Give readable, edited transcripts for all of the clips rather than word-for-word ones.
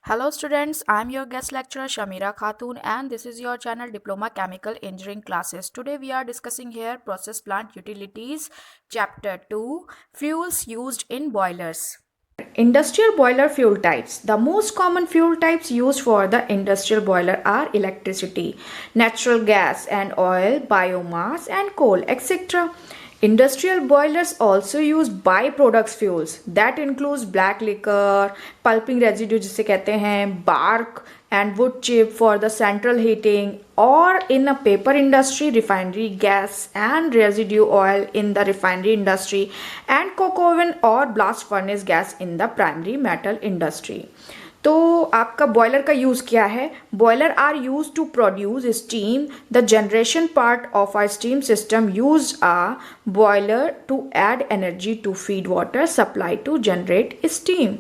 Hello students, I am your guest lecturer Shamira Khatun and this is your channel Diploma Chemical Engineering classes. Today we are discussing here Process Plant Utilities Chapter 2 Fuels Used in Boilers. Industrial boiler fuel types. The most common fuel types used for the industrial boiler are electricity, natural gas and oil, biomass and coal, etc. Industrial boilers also use byproducts fuels that includes black liquor, pulping residue जिसे कहते हैं, bark and wood chip for the central heating, or in a paper industry refinery gas and residue oil in the refinery industry, and coke oven or blast furnace gas in the primary metal industry. तो आपका boiler का use क्या है? Boiler are use to produce steam. The generation part of a steam system use a boiler to add energy to feed water supply to generate steam.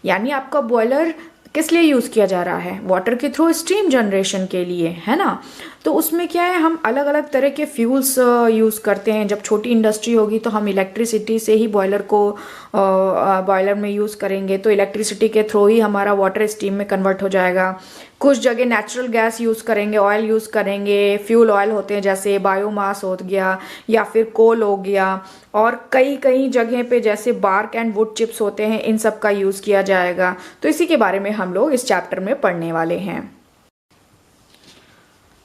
यानी आपका boiler किस लिए use किया जा रहा है? वाटर के थ्रू स्टीम जनरेशन के लिए, है ना. तो उसमें क्या है, हम अलग अलग तरह के फ्यूल्स यूज़ करते हैं. जब छोटी इंडस्ट्री होगी तो हम इलेक्ट्रिसिटी से ही बॉयलर में यूज़ करेंगे, तो इलेक्ट्रिसिटी के थ्रू ही हमारा वाटर स्टीम में कन्वर्ट हो जाएगा. कुछ जगह नेचुरल गैस यूज़ करेंगे, ऑयल यूज़ करेंगे, फ्यूल ऑयल होते हैं जैसे बायोमास हो गया या फिर कोल हो गया, और कई कई जगह पे जैसे बार्क एंड वुड चिप्स होते हैं, इन सब का यूज़ किया जाएगा. तो इसी के बारे में हम लोग इस चैप्टर में पढ़ने वाले हैं.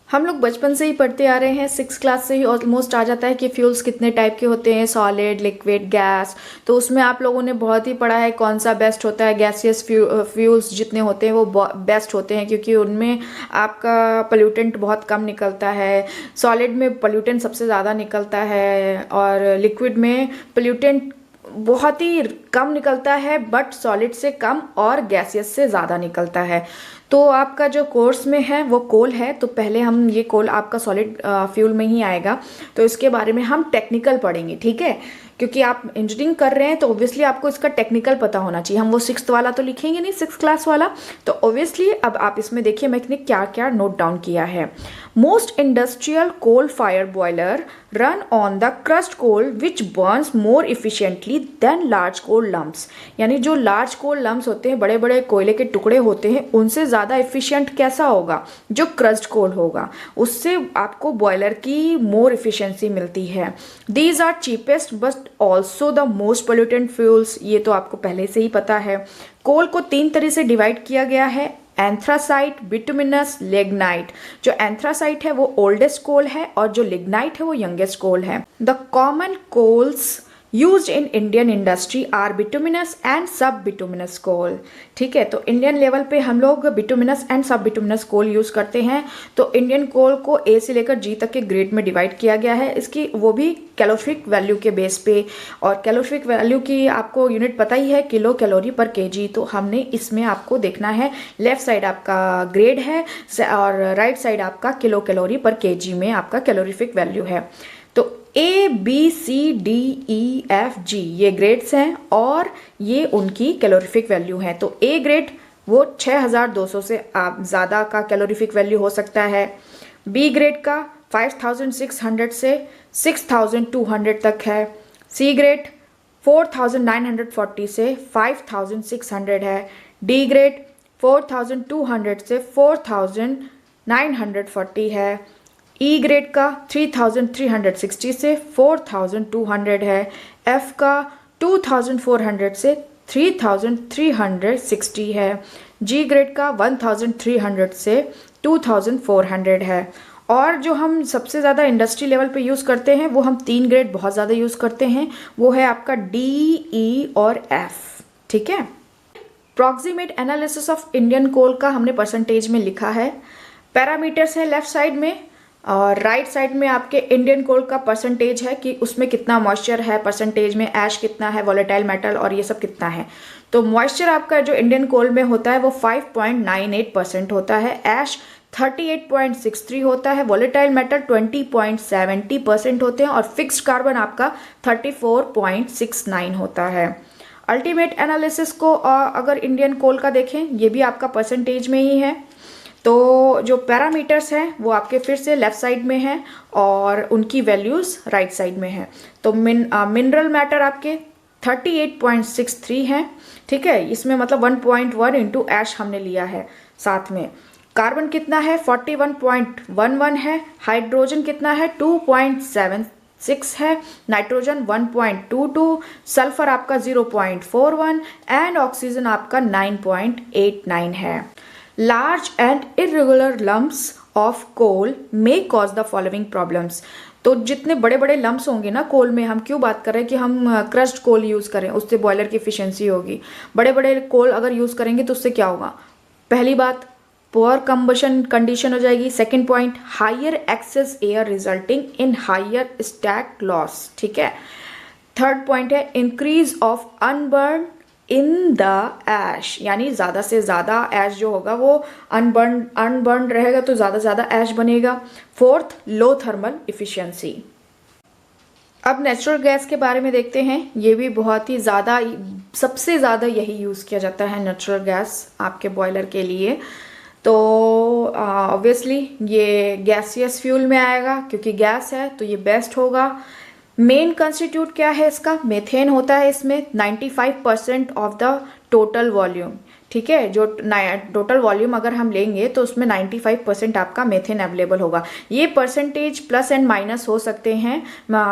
हम लोग बचपन से ही पढ़ते आ रहे हैं, 6 क्लास से ही ऑलमोस्ट आ जाता है कि फ्यूल्स कितने टाइप के होते हैं, सॉलिड, लिक्विड, गैस. तो उसमें आप लोगों ने बहुत ही पढ़ा है कौन सा बेस्ट होता है. गैसियस फ्यूल्स जितने होते हैं वो बेस्ट होते हैं क्योंकि उनमें आपका पोल्यूटेंट बहुत कम निकलता है. सॉलिड में पोल्यूटेंट सबसे ज़्यादा निकलता है और लिक्विड में पोल्यूटेंट बहुत ही कम निकलता है, बट सॉलिड से कम और गैसियस से ज़्यादा निकलता है. तो आपका जो कोर्स में है वो कोल है, तो पहले हम ये कोल आपका सॉलिड फ्यूल में ही आएगा, तो इसके बारे में हम टेक्निकल पढ़ेंगे. ठीक है, क्योंकि आप इंजीनियरिंग कर रहे हैं तो ऑब्वियसली आपको इसका टेक्निकल पता होना चाहिए. हम वो 6th वाला तो लिखेंगे नहीं, 6th क्लास वाला. तो ऑब्वियसली अब आप इसमें देखिए मैंने क्या क्या नोट डाउन किया है. Most industrial coal fire boiler run on the crushed coal which burns more efficiently than large coal lumps. यानी जो लार्ज कोल लम्प्स होते हैं, बड़े बड़े कोयले के टुकड़े होते हैं, उनसे ज़्यादा इफिशियंट कैसा होगा? जो क्रस्ट कोल होगा, उससे आपको बॉयलर की मोर इफिशियंसी मिलती है. These are cheapest but also the most pollutant fuels. ये तो आपको पहले से ही पता है. कोल को 3 तरह से डिवाइड किया गया है: एंथ्रासाइट, बिटुमिनस, लिग्नाइट. जो एंथ्रासाइट है वो ओल्डेस्ट कोल है और जो लिग्नाइट है वो यंगेस्ट कोल है. The common coals use in Indian industry are bituminous and sub bituminous coal. ठीक है, तो इंडियन लेवल पे हम लोग bituminous and sub bituminous coal use करते हैं. तो इंडियन कोल को ए से लेकर जी तक के ग्रेड में डिवाइड किया गया है, इसकी वो भी कैलोरीफिक वैल्यू के बेस पे. और कैलोरीफिक वैल्यू की आपको यूनिट पता ही है, किलो कैलोरी पर केजी. तो हमने इसमें आपको देखना है, लेफ्ट साइड आपका ग्रेड है और राइट साइड आपका किलो कैलोरी पर केजी में आपका कैलोरीफिक वैल्यू है. तो A, B, C, D, E, F, G ये ग्रेड्स हैं और ये उनकी कैलोरीफिक वैल्यू है. तो A ग्रेड वो 6200 से आप ज़्यादा का कैलोरीफिक वैल्यू हो सकता है. B ग्रेड का 5600 से 6200 तक है. C ग्रेड 4940 से 5600 है. D ग्रेड 4200 से 4940 है. E ग्रेड का 3360 से 4200 है. F का 2400 से 3360 है. G ग्रेड का 1300 से 2400 है. और जो हम सबसे ज़्यादा इंडस्ट्री लेवल पे यूज़ करते हैं वो हम 3 ग्रेड बहुत ज़्यादा यूज़ करते हैं, वो है आपका D, E और F. ठीक है, proximate analysis of Indian coal का हमने परसेंटेज में लिखा है. पैरामीटर्स है लेफ्ट साइड में और राइट साइड में आपके इंडियन कोल का परसेंटेज है कि उसमें कितना मॉइस्चर है, परसेंटेज में ऐश कितना है, वोलेटाइल मेटल और ये सब कितना है. तो मॉइस्चर आपका जो इंडियन कोल में होता है वो 5.98% होता है, ऐश 38.63 होता है, वोलेटाइल मेटल 20.70% होते हैं और फिक्स्ड कार्बन आपका 34.69 होता है. अल्टीमेट एनालिसिस को अगर इंडियन कोल का देखें, ये भी आपका परसेंटेज में ही है. तो जो पैरामीटर्स हैं वो आपके फिर से लेफ्ट साइड में हैं और उनकी वैल्यूज़ राइट साइड में हैं. तो मिनरल मैटर आपके 38.63 है, ठीक है। इसमें मतलब 1.1 इंटू ऐश हमने लिया है साथ में। कार्बन कितना है 41.11 है, हाइड्रोजन कितना है 2.76 है, नाइट्रोजन 1.22, सल्फर आपका 0.41 एंड ऑक्सीजन आपका 9.89 है। Large and irregular lumps of coal may cause the following problems. तो जितने बड़े बड़े लम्प्स होंगे ना कोल में, हम क्यों बात कर रहे हैं कि हम क्रश्ड कोल यूज़ करें, उससे बॉयलर की एफिशिएंसी होगी। बड़े बड़े कोल अगर यूज़ करेंगे तो उससे क्या होगा, पहली बात पुअर कंबशन कंडीशन हो जाएगी। Second point higher excess air resulting in higher stack loss, ठीक है। थर्ड पॉइंट है increase of unburnt in the ash, यानी ज़्यादा से ज़्यादा ऐश जो होगा वो अनबर्न रहेगा तो ज़्यादा से ज़्यादा ऐश बनेगा। फोर्थ लो थर्मल इफिशिएंसी। अब नेचुरल गैस के बारे में देखते हैं। ये भी बहुत ही ज़्यादा, सबसे ज़्यादा यही यूज़ किया जाता है नेचुरल गैस आपके बॉयलर के लिए। तो ऑब्वियसली ये गैसियस फ्यूल में आएगा क्योंकि गैस है तो ये बेस्ट होगा। मेन कंस्टिट्यूट क्या है इसका, मेथेन होता है इसमें 95% ऑफ द टोटल वॉल्यूम, ठीक है। जो टोटल वॉल्यूम अगर हम लेंगे तो उसमें 95% आपका मेथेन अवेलेबल होगा। ये परसेंटेज प्लस एंड माइनस हो सकते हैं,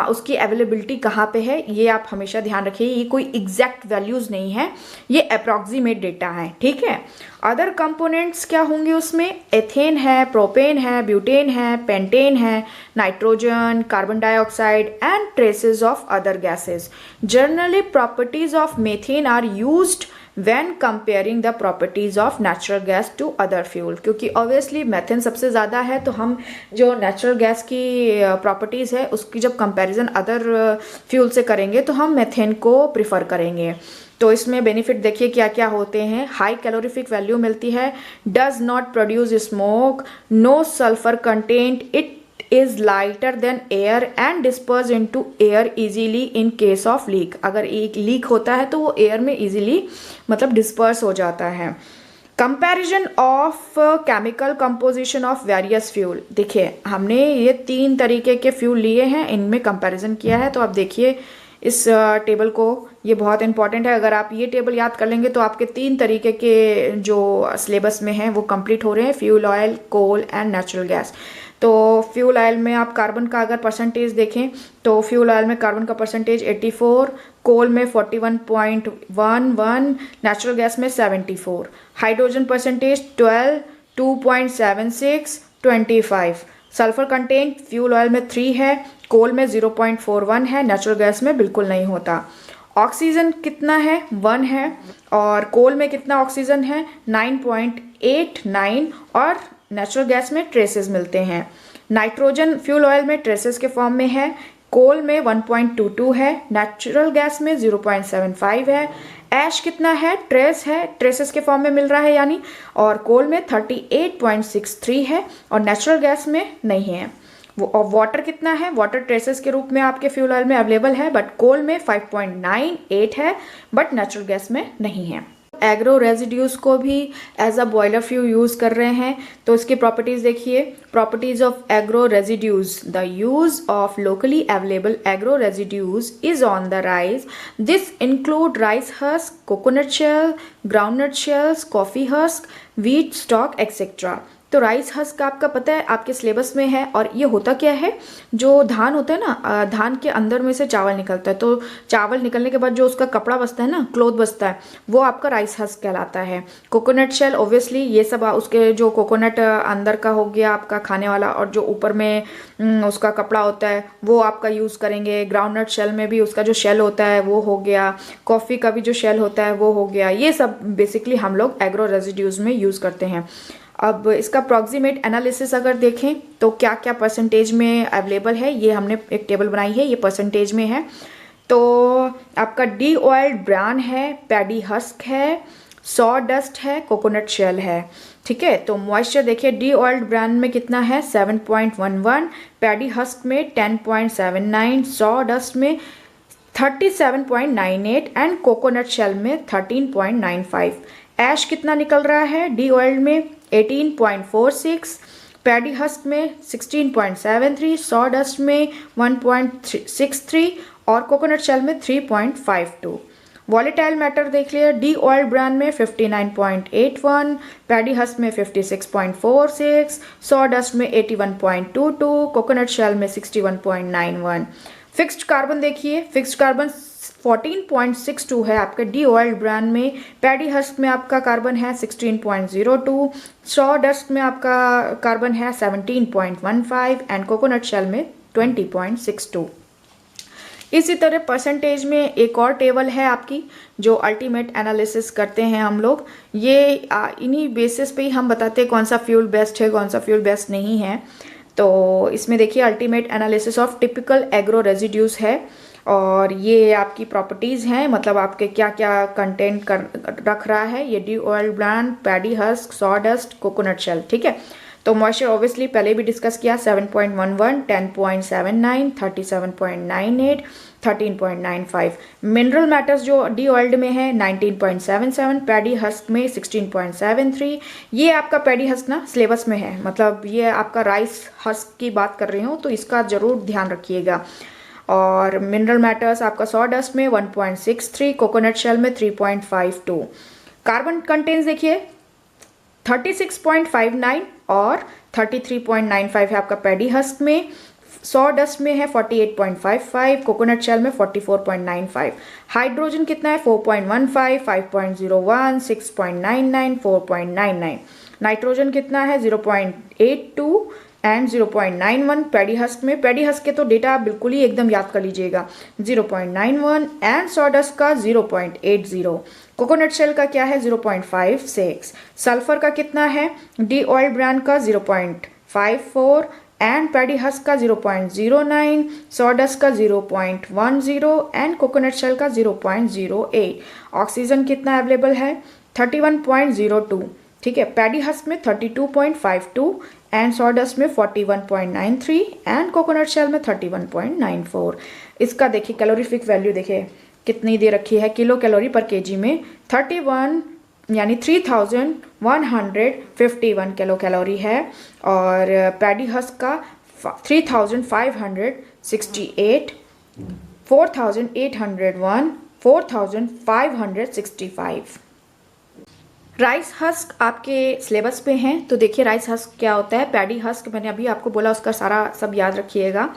उसकी अवेलेबिलिटी कहाँ पे है ये आप हमेशा ध्यान रखिए। ये कोई एग्जैक्ट वैल्यूज़ नहीं है, ये अप्रॉक्सीमेट डेटा है, ठीक है। अदर कंपोनेंट्स क्या होंगे उसमें, एथेन है, प्रोपेन है, ब्यूटेन है, पेंटेन है, nitrogen, carbon dioxide and traces of other gases. Generally properties of methane are used when comparing the properties of natural gas to other fuel, क्योंकि obviously मेथेन सबसे ज़्यादा है तो हम जो नेचुरल गैस की प्रॉपर्टीज़ है उसकी जब कंपैरिजन अदर फ्यूल से करेंगे तो हम मेथेन को प्रिफर करेंगे। तो इसमें बेनिफिट देखिए क्या क्या होते हैं। हाई कैलोरीफिक वैल्यू मिलती है, does not produce smoke, no sulphur content, it is lighter than air and disperse into air easily in case of leak। अगर एक लीक होता है तो वो एयर में easily मतलब डिस्पर्स हो जाता है। Comparison of chemical composition of various fuel, देखिए हमने ये 3 तरीके के फ्यूल लिए हैं, इनमें कंपैरिजन किया है। तो आप देखिए इस टेबल को, ये बहुत इंपॉर्टेंट है। अगर आप ये टेबल याद कर लेंगे तो आपके 3 तरीके के जो सिलेबस में हैं वो कंप्लीट हो रहे हैं, fuel oil, coal and natural gas. तो फ्यूल ऑयल में आप कार्बन का अगर परसेंटेज देखें तो फ्यूल ऑयल में कार्बन का परसेंटेज 84, कोल में 41.11, नेचुरल गैस में 74, hydrogen percentage 12, 2.76, 25, sulphur content fuel oil में 3 है, कोल में 0.41 है, नेचुरल गैस में बिल्कुल नहीं होता। ऑक्सीजन कितना है 1 है, और कोल में कितना ऑक्सीजन है 9.89, और नेचुरल गैस में ट्रेसेस मिलते हैं। नाइट्रोजन फ्यूल ऑयल में ट्रेसेस के फॉर्म में है, कोल में 1.22 है, नेचुरल गैस में 0.75 है। ऐश कितना है, ट्रेस है, ट्रेसेस के फॉर्म में मिल रहा है यानी, और कोल में 38.63 है और नेचुरल गैस में नहीं है। और वाटर कितना है, वाटर ट्रेसेस के रूप में आपके फ्यूल ऑयल में अवेलेबल है, बट कोल में 5.98 है, बट नेचुरल गैस में नहीं है। एग्रो रेजिड्यूज को भी as a boiler fuel use कर रहे हैं, तो इसकी प्रॉपर्टीज़ देखिए। Properties of agro residues, the use of locally available agro residues is on the rise. This include rice husk, coconut shell, groundnut shells, coffee husk, wheat stalk etcetera. तो rice husk आपका पता है आपके syllabus में है, और ये होता क्या है, जो धान होता है ना, धान के अंदर में से चावल निकलता है, तो चावल निकलने के बाद जो उसका कपड़ा बचता है ना, क्लोथ बचता है, वो आपका राइस हस्क कहलाता है। कोकोनट शेल ओब्वियसली ये सब उसके जो कोकोनट अंदर का हो गया आपका खाने वाला, और जो ऊपर में उसका कपड़ा होता है वो आपका यूज़ करेंगे। ग्राउंडनट शेल में भी उसका जो शेल होता है वो हो गया, कॉफ़ी का भी जो शेल होता है वो हो गया। ये सब बेसिकली हम लोग एग्रो रेजिड्यूज में यूज़ करते हैं। अब इसका अप्रॉक्सीमेट एनालिसिस अगर देखें तो क्या क्या परसेंटेज में अवेलेबल है, ये हमने एक टेबल बनाई है, ये परसेंटेज में है। तो आपका डी ऑयल्ड ब्रान है, पैडी हस्क है, सॉ डस्ट है, कोकोनट शेल है, ठीक है। तो मॉइस्चर देखिए, डी ऑयल्ड ब्रान में कितना है 7.11, पैडी हस्क में 10.79, सॉ डस्ट में 37.98 एंड कोकोनट शेल में 13.95। ऐश कितना निकल रहा है डी ऑयल में 18.46, पैडी हस्क में 16.73, सॉ डस्ट में 1.63 और कोकोनट शेल में 3.52। वॉलेटाइल मैटर देख लिया, डी ऑयल ब्रांड में 59.81, पैडी हस्क में 56.46, सॉडस्ट में 81.22, कोकोनट शेल में 61.91। फिक्स्ड कार्बन देखिए, फिक्स्ड कार्बन 14.62 है आपका डी ऑयल ब्रांड में, पैडी हस्क में आपका कार्बन है 16.02, सॉडस्ट में आपका कार्बन है 17.15 एंड कोकोनट शेल में 20.62। इसी तरह परसेंटेज में एक और टेबल है आपकी जो अल्टीमेट एनालिसिस करते हैं हम लोग। ये इन्हीं बेसिस पे ही हम बताते हैं कौन सा फ्यूल बेस्ट है, कौन सा फ्यूल बेस्ट नहीं है। तो इसमें देखिए ultimate analysis of typical agro residues है और ये आपकी प्रॉपर्टीज़ हैं, मतलब आपके क्या क्या कंटेंट रख रहा है ये de oil brand, paddy husk, sawdust, coconut shell, ठीक है। तो मॉइस्चर ऑब्वियसली पहले भी डिस्कस किया, 7.11, 10.79, 37.98, 13.95। मिनरल मैटर्स जो डी ऑयल्ड में है 19.77, पैडी हस्क में 16.73। ये आपका पैडी हस्क ना सिलेबस में है, मतलब ये आपका राइस हस्क की बात कर रही हूँ तो इसका ज़रूर ध्यान रखिएगा। और मिनरल मैटर्स आपका सॉडस्ट में 1.63, कोकोनट शेल में 3.52। कार्बन कंटेंट्स देखिए 36.59 और 33.95 है आपका पैडी हस्क में, सॉडस्ट में है 48.55, कोकोनट शेल में 44.95। हाइड्रोजन कितना है 4.15, 5.01, 6.99, 4.99। नाइट्रोजन कितना है 0.82 एंड 0.91 पैडी हस्क में। पैडी हस्क के तो डेटा आप बिल्कुल ही एकदम याद कर लीजिएगा, 0.91 एंड सॉडस्ट का 0.80। कोकोनट शेल का क्या है 0.56। सल्फर का कितना है डी ऑयल ब्रांड का 0.54 एंड पैडी हस्क का 0.09, सॉडस्ट का 0.10 एंड कोकोनट शेल का 0.08। ऑक्सीजन कितना अवेलेबल है 31.02, ठीक है। पैडी हस्क में 32.52 एंड सॉडस्ट में 41.93 एंड कोकोनट शेल में 31.94। इसका देखिए कैलोरीफिक वैल्यू देखिए कितनी दे रखी है किलो कैलोरी पर केजी में, 31 यानी 3151 किलो कैलोरी है। और पैडी हस्क का 3568, 4801, 4565। राइस हस्क आपके सिलेबस पे हैं तो देखिए राइस हस्क क्या होता है। पैडी हस्क मैंने अभी आपको बोला, उसका सारा सब याद रखिएगा।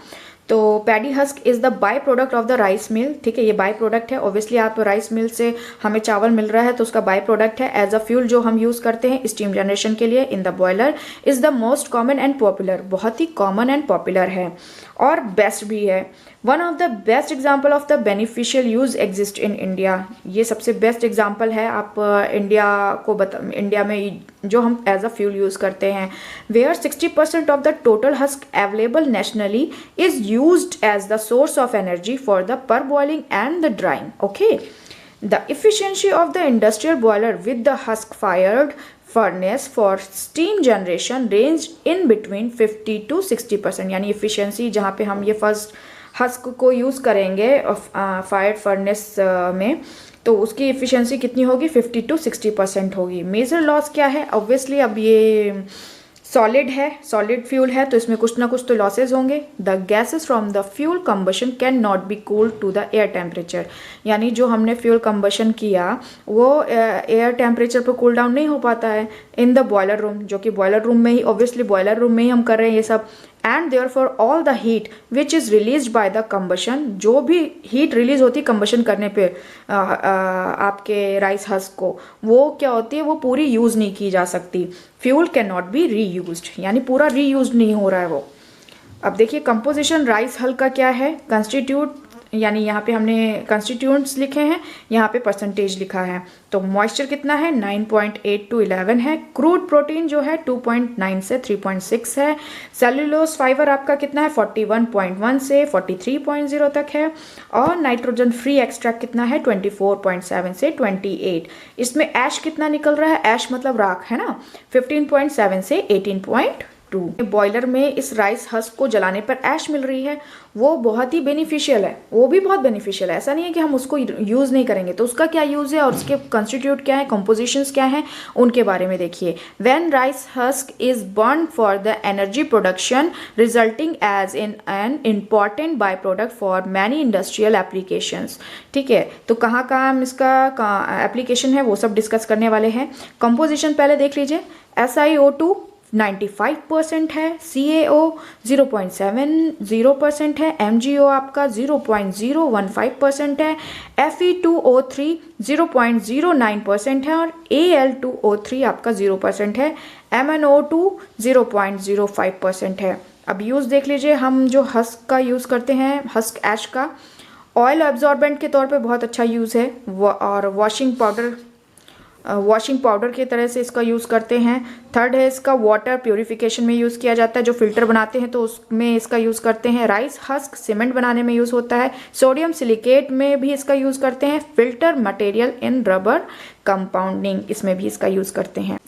तो paddy husk is the by product of the rice mill, ठीक है। ये बाय प्रोडक्ट है, ऑब्वियसली आप राइस मिल से हमें चावल मिल रहा है तो उसका बाय प्रोडक्ट है। एज अ फ्यूल जो हम यूज़ करते हैं स्टीम जनरेशन के लिए in the boiler, is the most common and popular, बहुत ही कॉमन एंड पॉपुलर है और बेस्ट भी है। One of the best example of the beneficial use exist in India, ये सबसे बेस्ट एग्जाम्पल है। आप इंडिया में जो हम एज अ फ्यूल यूज़ करते हैं, where 60% of the total husk available nationally is used as the source of energy for the parboiling and the drying, okay. The efficiency of the industrial boiler with the husk fired furnace for steam generation range in between 50 to 60%, यानी efficiency जहाँ पे हम ये first husk को use करेंगे fired furnace में तो उसकी एफिशिएंसी कितनी होगी 50 to 60% होगी। मेजर लॉस क्या है, ऑब्वियसली अब ये सॉलिड है, सॉलिड फ्यूल है तो इसमें कुछ ना कुछ तो लॉसेज होंगे। The gases from the fuel combustion can not be cooled to the air temperature, यानी जो हमने फ्यूल कंबशन किया वो एयर टेम्परेचर पर कूल डाउन नहीं हो पाता है इन द बॉयलर रूम, जो कि बॉयलर रूम में ही, ऑब्वियसली बॉयलर रूम में ही हम कर रहे हैं ये सब। And therefore all the heat which is released by the combustion, जो भी हीट रिलीज होती है कंबशन करने पे आपके राइस हस्क को, वो क्या होती है, वो पूरी यूज़ नहीं की जा सकती। Fuel can not B reused, यानी पूरा रीयूज नहीं हो रहा है वो। अब देखिए कंपोजिशन राइस हल का क्या है, कंस्टिट्यूट, यानी यहाँ पे हमने कंस्टिट्यूएंट्स लिखे हैं, यहाँ पे परसेंटेज लिखा है। तो मॉइस्चर कितना है 9.8 to 11 है। क्रूड प्रोटीन जो है 2.9 से 3.6 है। सेल्यूलोज फाइबर आपका कितना है 41.1 से 43.0 तक है। और नाइट्रोजन फ्री एक्सट्रैक्ट कितना है 24.7 से 28। इसमें ऐश कितना निकल रहा है, ऐश मतलब राख है ना, 15.7 से 18.4 टू। बॉयलर में इस राइस हस्क को जलाने पर ऐश मिल रही है, वो बहुत ही बेनिफिशियल है, वो भी बहुत बेनिफिशियल है। ऐसा नहीं है कि हम उसको यूज़ नहीं करेंगे। तो उसका क्या यूज़ है और उसके कंस्टिट्यूट क्या है, कंपोजिशंस क्या हैं, उनके बारे में देखिए। When rice husk is burn for the energy production resulting as in an important by product for many industrial applications. ठीक है, तो कहाँ कहाँ हम इसका एप्लीकेशन है वो सब डिस्कस करने वाले हैं। कंपोजिशन पहले देख लीजिए। SiO2 95% है, CaO 0.70% है, MgO आपका 0.015% है, Fe2O3 0.09% है और Al2O3 आपका 0% है, MnO2 0.05% है। अब यूज़ देख लीजिए, हम जो हस्क का यूज़ करते हैं, हस्क ऐश का ऑयल एब्जॉर्बेंट के तौर पे बहुत अच्छा यूज़ है, और वॉशिंग पाउडर की तरह से इसका यूज़ करते हैं। थर्ड है इसका वाटर प्योरिफिकेशन में यूज़ किया जाता है, जो फिल्टर बनाते हैं तो उसमें इसका यूज़ करते हैं। राइस हस्क सीमेंट बनाने में यूज़ होता है। सोडियम सिलिकेट में भी इसका यूज़ करते हैं। Filter material in rubber compounding, इसमें भी इसका यूज़ करते हैं।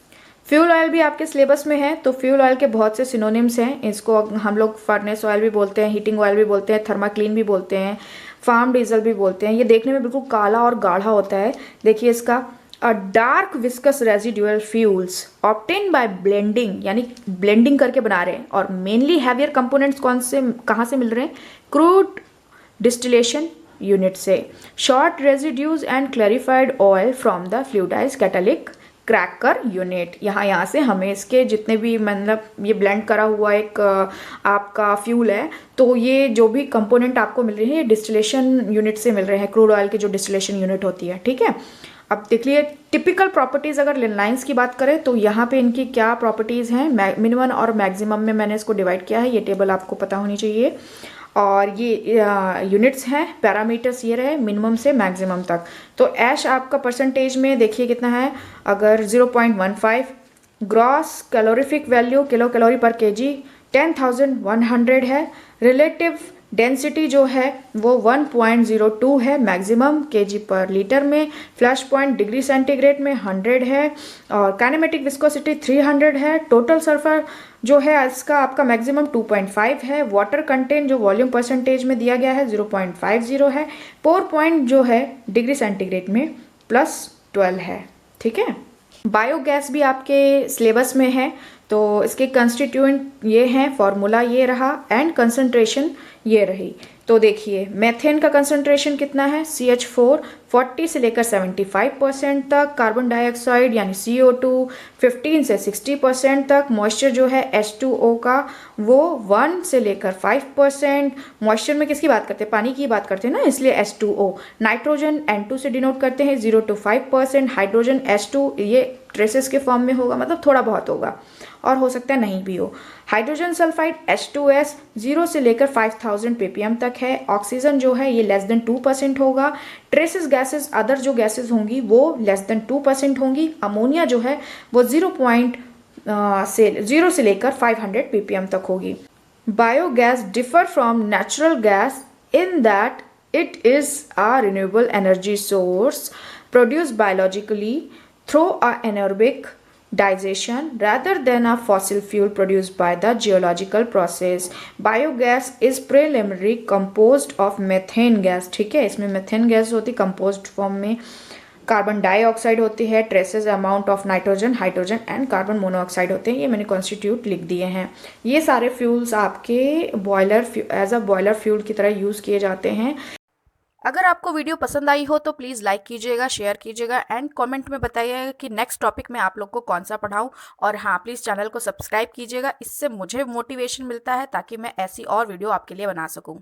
फ्यूल ऑयल भी आपके सिलेबस में है, तो फ्यूल ऑयल के बहुत से सिनोनिम्स हैं। इसको हम लोग फर्नेस ऑयल भी बोलते हैं, हीटिंग ऑयल भी बोलते हैं, थर्माक्लीन भी बोलते हैं, फार्म डीजल भी बोलते हैं। ये देखने में बिल्कुल काला और गाढ़ा होता है। देखिए इसका dark viscous residual fuels obtain bye blending, यानी ब्लेंडिंग करके बना रहे हैं। और मेनली हैवियर कंपोनेंट्स कहाँ से मिल रहे हैं? क्रूड डिस्टिलेशन यूनिट से। Short residues and clarified oil from the fluidised catalytic cracker unit. यहाँ से हमें इसके जितने भी, मतलब ये ब्लेंड करा हुआ एक आपका फ्यूल है, तो ये जो भी कंपोनेंट आपको मिल रहे हैं ये डिस्टिलेशन यूनिट से मिल रहे हैं, क्रूड ऑयल की जो डिस्टिलेशन यूनिट होती है। ठीक है, अब देख लिए टिपिकल प्रॉपर्टीज़। अगर लिनलाइंस की बात करें तो यहाँ पे इनकी क्या प्रॉपर्टीज़ हैं, मिनिमम और मैक्सिमम में मैंने इसको डिवाइड किया है। ये टेबल आपको पता होनी चाहिए। और ये यूनिट्स हैं, पैरामीटर्स ये रहे मिनिमम से मैक्सिमम तक। तो ऐश आपका परसेंटेज में देखिए कितना है। अगर 0.15, gross calorific value kilo calorie पर केजी 10,100 है। रिलेटिव डेंसिटी जो है वो 1.02 है मैक्सिमम केजी पर लीटर में। फ्लैश पॉइंट डिग्री सेंटीग्रेड में 100 है। और काइनेमेटिक विस्कोसिटी 300 है। टोटल सल्फर जो है इसका आपका मैक्सिमम 2.5 है। वाटर कंटेंट जो वॉल्यूम परसेंटेज में दिया गया है 0.50 है। पोर पॉइंट जो है डिग्री सेंटीग्रेड में +12 है। ठीक है, बायोगैस भी आपके सिलेबस में है, तो इसके कंस्टिट्यूएंट ये हैं, फॉर्मूला ये रहा एंड कंसंट्रेशन ये रही। तो देखिए मेथेन का कंसंट्रेशन कितना है, CH4 40 से लेकर 75% तक, कार्बन डाइऑक्साइड यानी CO2 15 से 60% तक, मॉइस्चर जो है H2O का वो 1 से लेकर 5%। मॉइस्चर में किसकी बात करते हैं? पानी की बात करते हैं ना, इसलिए H2O। नाइट्रोजन N2 से डिनोट करते हैं 0 to 5%। हाइड्रोजन H2 ये ट्रेसेस के फॉर्म में होगा, मतलब थोड़ा बहुत होगा और हो सकता है नहीं भी हो। हाइड्रोजन सल्फाइड H2S 0 से लेकर 5000 ppm तक है। ऑक्सीजन जो है ये <2% होगा। ट्रेसेस गैसेस, अदर जो गैसेस होंगी वो <2% होंगी। अमोनिया जो है वो 0 से लेकर 500 ppm तक होगी। Biogas differ from natural gas in that it is a renewable energy source produced biologically through anaerobic digestion rather than a fossil fuel produced by the geological process. Biogas is preliminary composed of methane gas। ठीक है, इसमें methane gas होती composed form में। Carbon dioxide होती है, traces amount of nitrogen, hydrogen and carbon monoxide होते हैं। ये मैंने कॉन्स्टिट्यूट लिख दिए हैं। ये सारे फ्यूल्स आपके एज अ बॉयलर फ्यूल की तरह यूज़ किए जाते हैं। अगर आपको वीडियो पसंद आई हो तो प्लीज़ लाइक कीजिएगा, शेयर कीजिएगा एंड कमेंट में बताइएगा कि नेक्स्ट टॉपिक में आप लोग को कौन सा पढ़ाऊँ। और हाँ, प्लीज़ चैनल को सब्सक्राइब कीजिएगा, इससे मुझे मोटिवेशन मिलता है ताकि मैं ऐसी और वीडियो आपके लिए बना सकूँ।